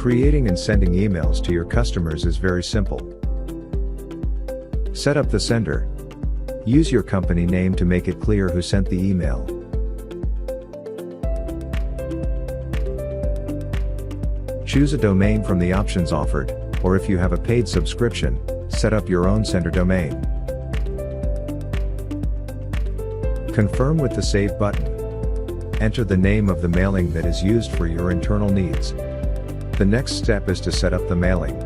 Creating and sending emails to your customers is very simple. Set up the sender. Use your company name to make it clear who sent the email. Choose a domain from the options offered, or if you have a paid subscription, set up your own sender domain. Confirm with the Save button. Enter the name of the mailing that is used for your internal needs. The next step is to set up the mailing.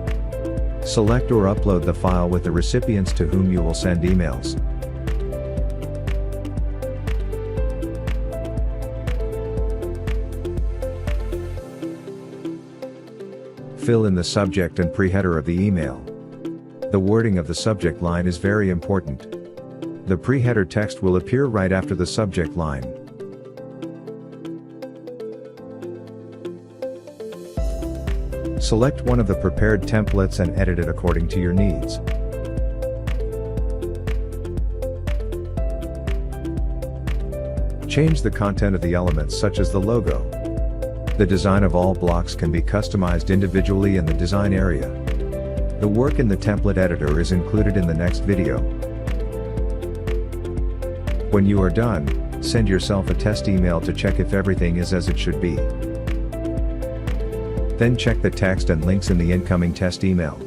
Select or upload the file with the recipients to whom you will send emails. Fill in the subject and pre-header of the email. The wording of the subject line is very important. The pre-header text will appear right after the subject line. Select one of the prepared templates and edit it according to your needs. Change the content of the elements such as the logo. The design of all blocks can be customized individually in the design area. The work in the template editor is included in the next video. When you are done, send yourself a test email to check if everything is as it should be. Then check the text and links in the incoming test email.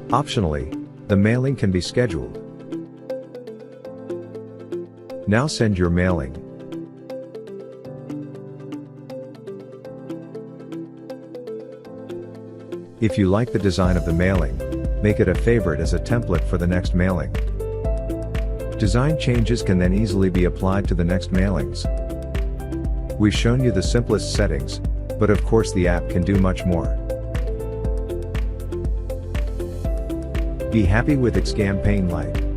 Optionally, the mailing can be scheduled. Now send your mailing. If you like the design of the mailing, make it a favorite as a template for the next mailing. Design changes can then easily be applied to the next mailings. We've shown you the simplest settings, but of course the app can do much more. Be happy with XCAMPAIGN Light.